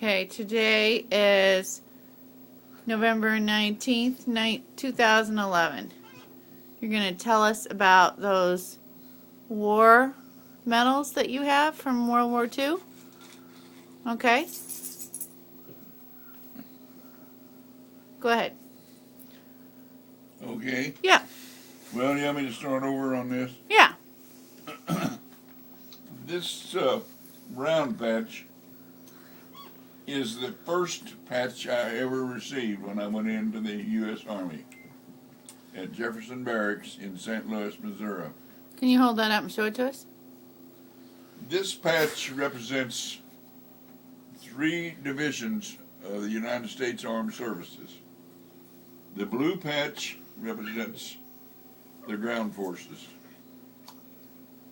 Okay, today is November 19th, 2011. You're going to tell us about those war medals that you have from World War II? Okay. Go ahead. Okay. Yeah. Well, you want me to start over on this? Yeah. This round patch is the first patch I ever received when I went into the U.S. Army at Jefferson Barracks in St. Louis, Missouri. Can you hold that up and show it to us? This patch represents 3 divisions of the United States Armed Services. The blue patch represents the ground forces.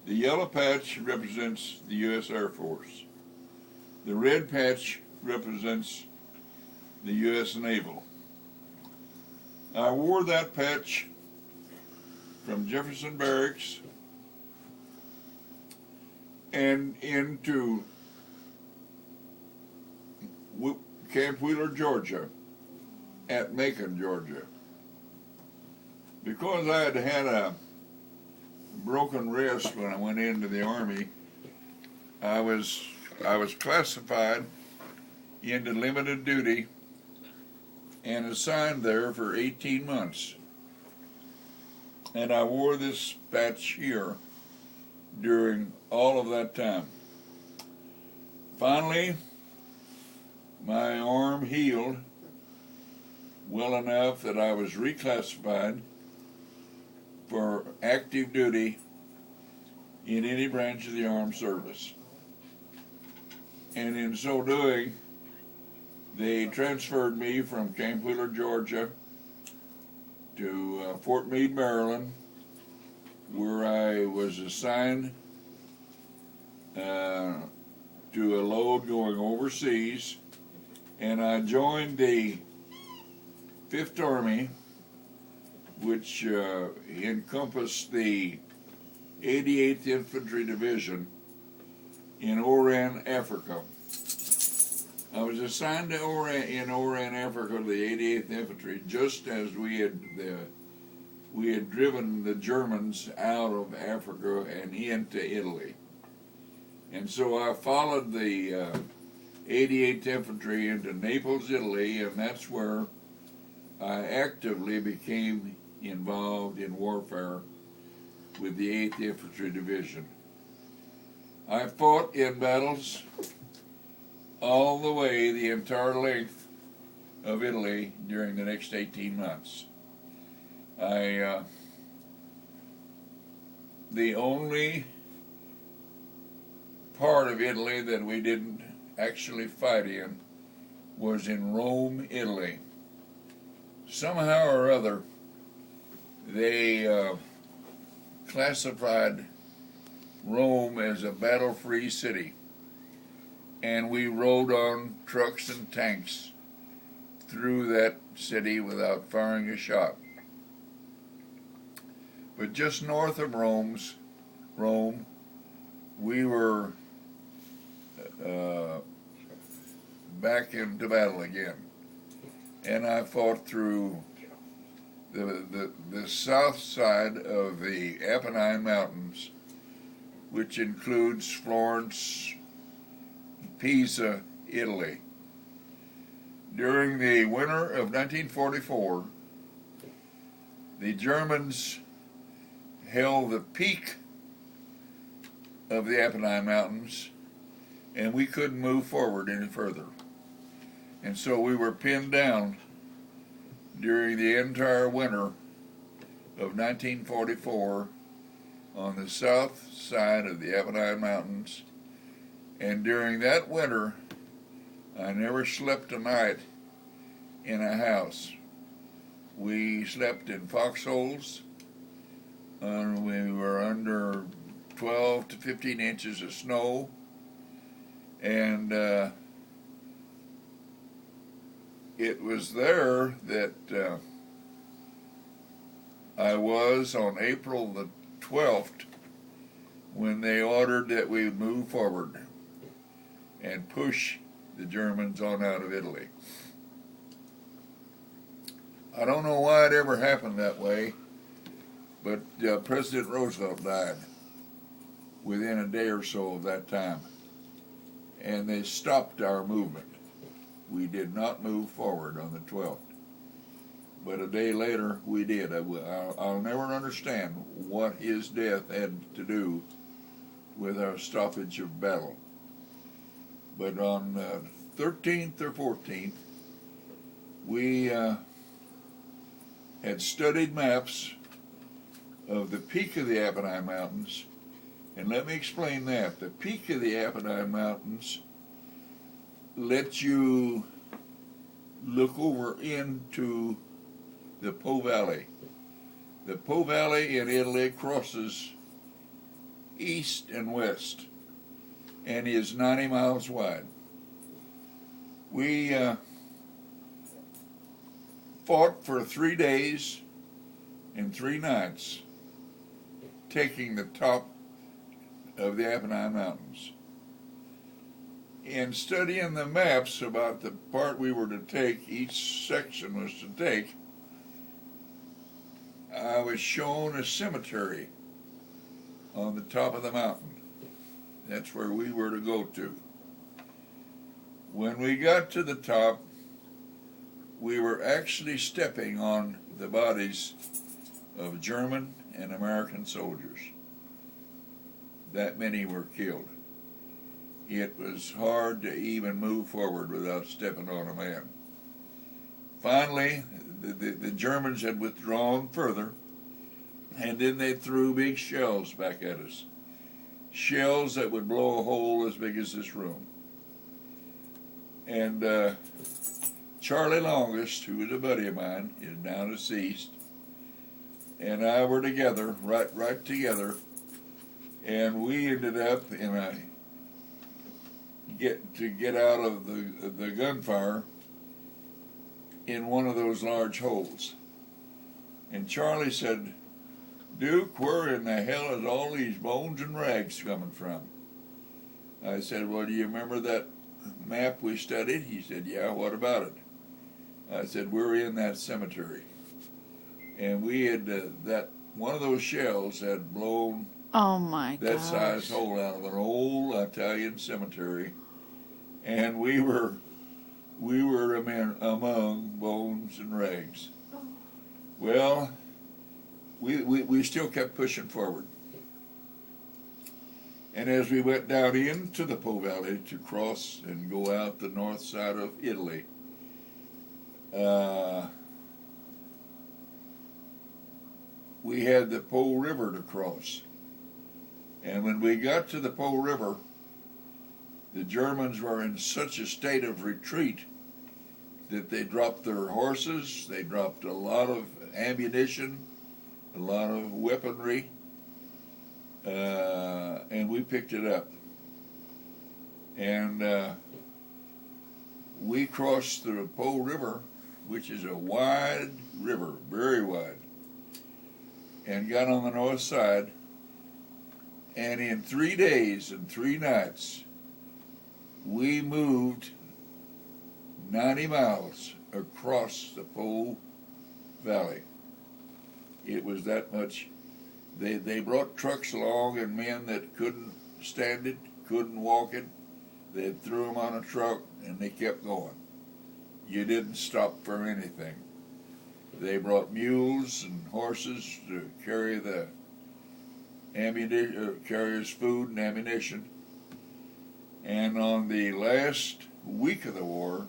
The yellow patch represents the U.S. Air Force. The red patch represents the U.S. Naval. I wore that patch from Jefferson Barracks and into Camp Wheeler, Georgia, at Macon, Georgia. Because I had had a broken wrist when I went into the Army, I was classified into limited duty and assigned there for 18 months. And I wore this patch here during all of that time. Finally, my arm healed well enough that I was reclassified for active duty in any branch of the armed service. And in so doing, they transferred me from Camp Wheeler, Georgia to Fort Meade, Maryland, where I was assigned to a load going overseas, and I joined the 5th Army, which encompassed the 88th Infantry Division in Oran, Africa. I was assigned to Oran, Africa, to the 88th Infantry, just as we had driven the Germans out of Africa and into Italy. And so I followed the 88th Infantry into Naples, Italy, and that's where I actively became involved in warfare with the 8th Infantry Division. I fought in battles all the way the entire length of Italy during the next 18 months. The only part of Italy that we didn't actually fight in was in Rome, Italy. Somehow or other, they classified Rome as a battle-free city, and we rode on trucks and tanks through that city without firing a shot. But just north of Rome, we were back into battle again, and I fought through the south side of the Apennine Mountains, which includes Florence, Pisa, Italy. During the winter of 1944, the Germans held the peak of the Apennine Mountains, and we couldn't move forward any further. And so we were pinned down during the entire winter of 1944 on the south side of the Apennine Mountains. And during that winter, I never slept a night in a house. We slept in foxholes, and we were under 12 to 15 inches of snow, and it was there that I was on April the 12th when they ordered that we move forward and push the Germans on out of Italy. I don't know why it ever happened that way, but President Roosevelt died within a day or so of that time, and they stopped our movement. We did not move forward on the 12th, but a day later we did. I'll never understand what his death had to do with our stoppage of battle. But on 13th or 14th, we had studied maps of the peak of the Apennine Mountains, and let me explain that. The peak of the Apennine Mountains lets you look over into the Po Valley. The Po Valley in Italy crosses east and west and is 90 miles wide. We fought for 3 days and 3 nights, taking the top of the Apennine Mountains. In studying the maps about the part we were to take, each section was to take, I was shown a cemetery on the top of the mountain. That's where we were to go to. When we got to the top, we were actually stepping on the bodies of German and American soldiers. That many were killed. It was hard to even move forward without stepping on a man. Finally, the Germans had withdrawn further, and then they threw big shells back at us. Shells that would blow a hole as big as this room. And Charlie Longest, who was a buddy of mine, is now deceased, and I were together, right together, and we ended up in a get out of the gunfire in one of those large holes. And Charlie said, "Duke, where in the hell is all these bones and rags coming from?" I said, "Well, do you remember that map we studied?" He said, "Yeah, what about it?" I said, "We're in that cemetery." And we had, that one of those shells had blown Oh my that gosh. size hole out of an old Italian cemetery. And we were among bones and rags. Well, we still kept pushing forward. And as we went down into the Po Valley to cross and go out the north side of Italy, we had the Po River to cross. And when we got to the Po River, the Germans were in such a state of retreat that they dropped their horses, they dropped a lot of ammunition, a lot of weaponry, and we picked it up. And we crossed the Po River, which is a wide river, very wide, and got on the north side, and in 3 days and 3 nights, we moved 90 miles across the Po Valley. It was that much. They brought trucks along and men that couldn't stand it, couldn't walk it. They threw them on a truck and they kept going. You didn't stop for anything. They brought mules and horses to carry the ammunition, carry us food and ammunition. And on the last week of the war,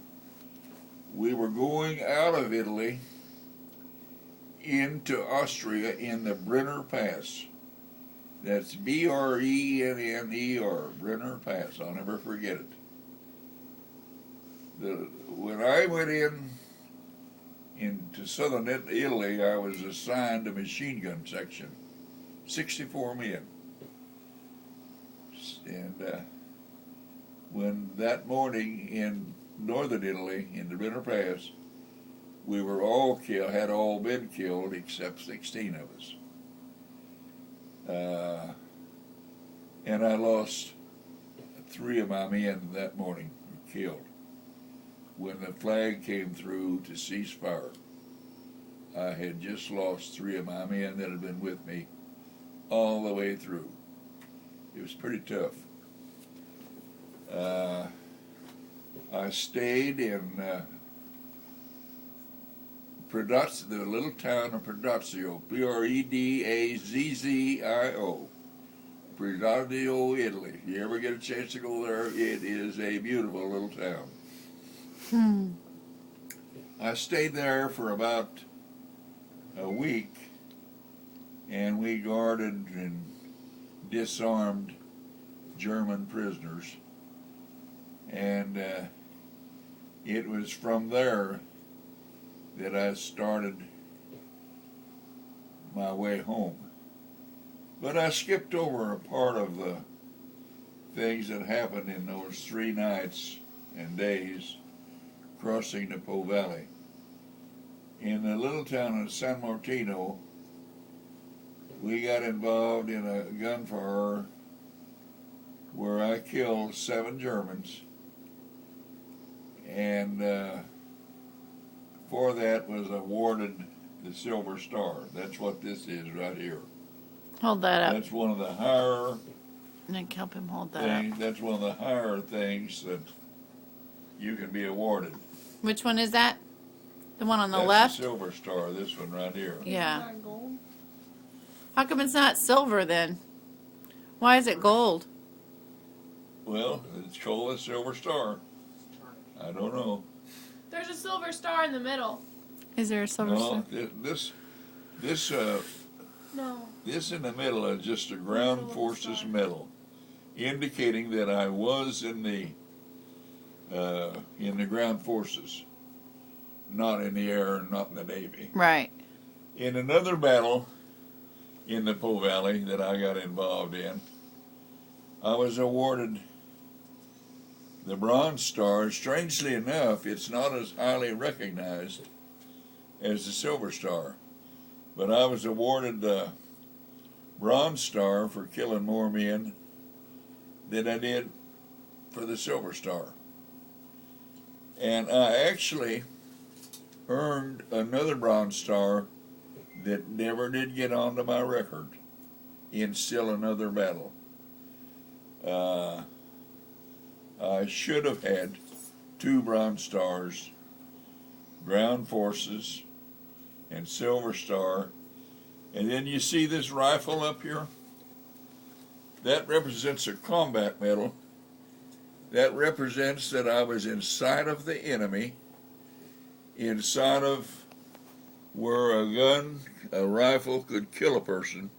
we were going out of Italy into Austria in the Brenner Pass. That's Brenner, Brenner Pass. I'll never forget it. When I went into southern Italy, I was assigned a machine gun section, 64 men. And when that morning in northern Italy, in the Brenner Pass, we were all killed, had all been killed except 16 of us. And I lost 3 of my men that morning, were killed. when the flag came through to cease fire. I had just lost 3 of my men that had been with me all the way through. It was pretty tough. I stayed in the little town of Predazio, Predazzio, Predazio, Italy. If you ever get a chance to go there, it is a beautiful little town. I stayed there for about a week, and we guarded and disarmed German prisoners. And it was from there that I started my way home. But I skipped over a part of the things that happened in those 3 nights and days crossing the Po Valley. In the little town of San Martino, we got involved in a gunfire where I killed 7 Germans, and for that was awarded the Silver Star. That's what this is right here. Hold that up. That's one of the higher Nick, help him hold that things. up. That's one of the higher things that you can be awarded. Which one is that? The one on the That's left? the Silver Star. This one right here. Yeah. How come it's not silver then? Why is it gold? Well, it's called a Silver Star. I don't know. There's a silver star in the middle. Is there a silver No, star? No. this in the middle is just a ground forces medal, indicating that I was in the ground forces, not in the air, not in the Navy. Right. In another battle in the Po Valley that I got involved in, I was awarded the Bronze Star. Strangely enough, it's not as highly recognized as the Silver Star, but I was awarded the Bronze Star for killing more men than I did for the Silver Star. And I actually earned another Bronze Star that never did get onto my record in still another battle. I should have had 2 Bronze Stars, Ground Forces, and Silver Star. And then you see this rifle up here? That represents a combat medal. That represents that I was inside of the enemy, inside of where a rifle could kill a person,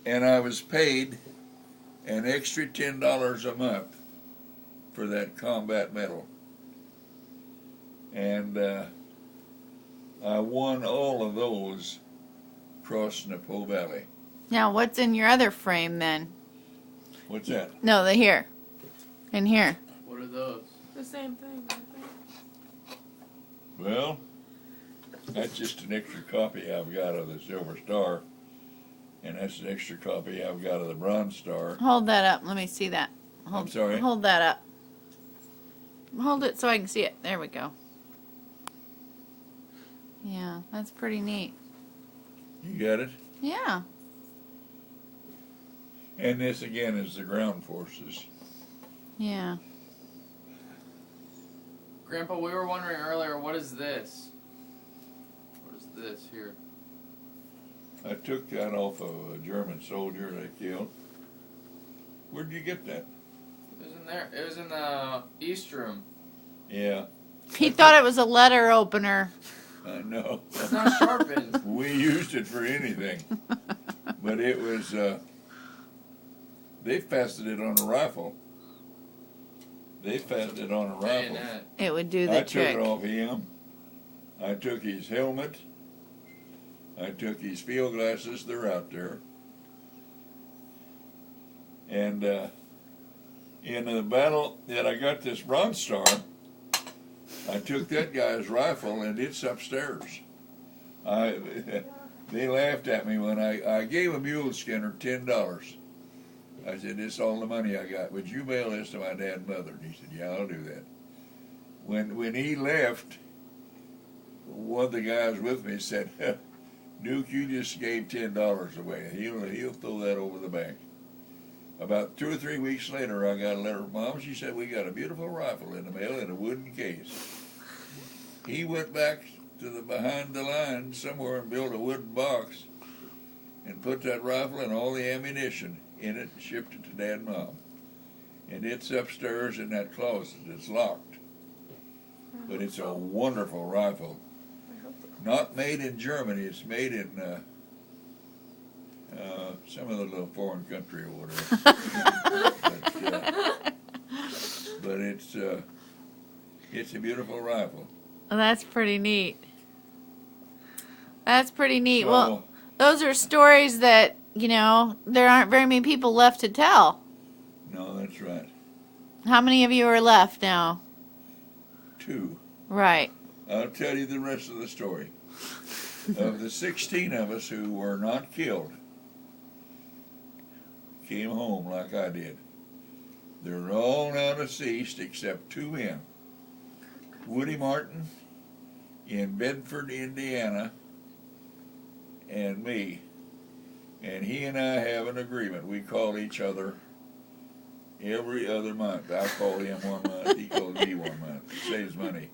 and I was paid an extra $10 a month for that combat medal. And I won all of those crossing the Po Valley. Now, what's in your other frame then? What's that? No, the here. In here. What are those? The same thing, I think. Well, that's just an extra copy I've got of the Silver Star, and that's an extra copy I've got of the Bronze Star. Hold that up. Let me see that. I'm sorry? Hold that up. Hold it so I can see it. There we go. Yeah, that's pretty neat. You got it? Yeah. And this again is the ground forces. Yeah. Grandpa, we were wondering earlier, what is this? What is this here? I took that off of a German soldier they killed. Where'd you get that? It was in there. It was in the East Room. Yeah, He thought it was a letter opener. I know. It's not sharpened. We used it for anything. But it was, they fastened it on a rifle. They fastened it on a rifle. Bayonet. It would do the I trick. took it off him. I took his helmet. I took his field glasses. They're out there. And in the battle that I got this Bronze Star, I took that guy's rifle and it's upstairs. They laughed at me when I gave a mule skinner $10. I said, "This is all the money I got. Would you mail this to my dad and mother?" And he said, "Yeah, I'll do that." when he left, one of the guys with me said, Duke, you just gave $10 away. He'll throw that over the bank. About 2 or 3 weeks later, I got a letter from Mom. She said, we got a beautiful rifle in the mail in a wooden case. He went back to the behind the line somewhere and built a wooden box and put that rifle and all the ammunition in it and shipped it to Dad and Mom. And it's upstairs in that closet. It's locked. But it's a wonderful rifle. Not made in Germany. It's made in some other little foreign country or whatever. but it's a beautiful rifle. Well, that's pretty neat. That's pretty neat. So, Well, those are stories that, there aren't very many people left to tell. no, that's right. How many of you are left now? 2. Right. I'll tell you the rest of the story. Of the 16 of us who were not killed, came home like I did. They're all now deceased except 2 men. Woody Martin in Bedford, Indiana, and me. And he and I have an agreement. We call each other every other month. I call him 1 month, he calls me 1 month. It saves money.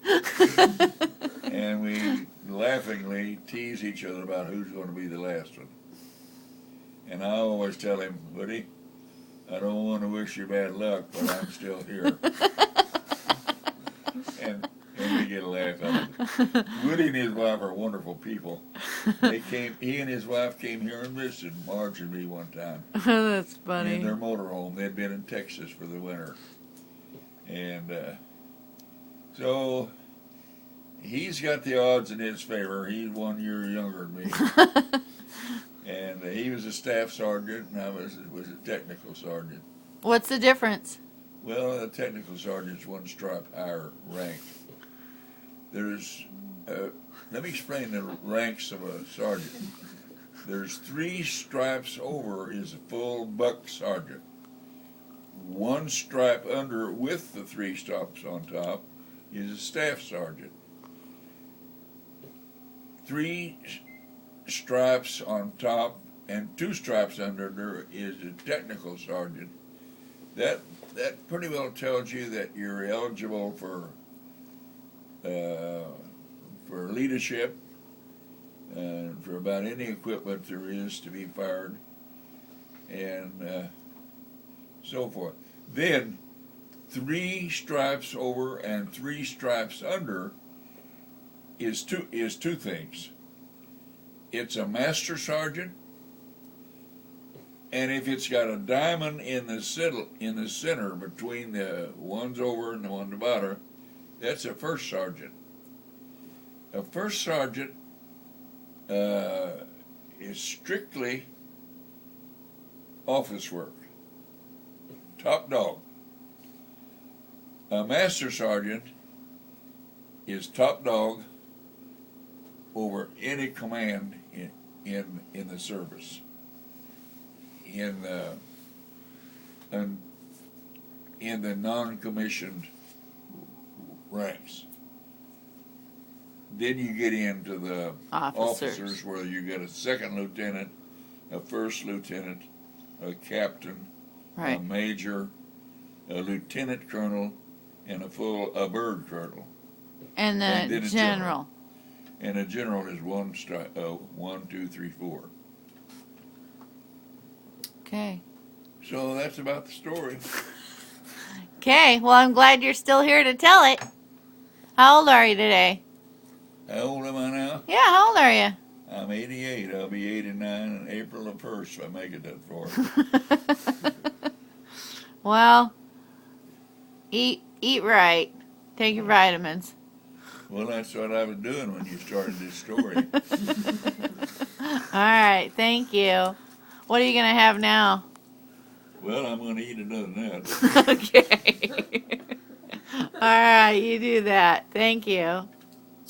And we laughingly tease each other about who's going to be the last one. And I always tell him, Woody, I don't want to wish you bad luck, but I'm still here. and we get a laugh out of it. Woody and his wife are wonderful people. He and his wife came here and visited Marge and me one time. That's funny. In their motorhome. They'd been in Texas for the winter. And so he's got the odds in his favor. He's 1 year younger than me. And he was a staff sergeant, and I was a technical sergeant. What's the difference? Well, a technical sergeant's 1 stripe higher rank. There's, let me explain the ranks of a sergeant. There's 3 stripes over is a full buck sergeant. 1 stripe under with the 3 stripes on top is a staff sergeant. 3 stripes on top and 2 stripes under there is a technical sergeant. That pretty well tells you that you're eligible for leadership and for about any equipment there is to be fired and so forth. Then 3 stripes over and 3 stripes under is two things. It's a master sergeant, and if it's got a diamond in the center between the ones over and the one at the bottom, that's a first sergeant. A first sergeant is strictly office work, top dog. A master sergeant is top dog over any command in the service. In the non-commissioned ranks. Then you get into the officers where you get a 2nd lieutenant, a 1st lieutenant, a captain, Right. a major, a lieutenant colonel, and a bird colonel. And then the a general. And a general is 1, 2, 3, 4. Okay. So that's about the story. Okay, well, I'm glad you're still here to tell it. How old are you today? How old am I now? Yeah, how old are you? I'm 88. I'll be 89 on April the 1st if I make it that far. Well, eat right. Take your vitamins. Well, that's what I was doing when you started this story. All right, thank you. What are you going to have now? Well, I'm going to eat another nut. Okay. All right, you do that. Thank you.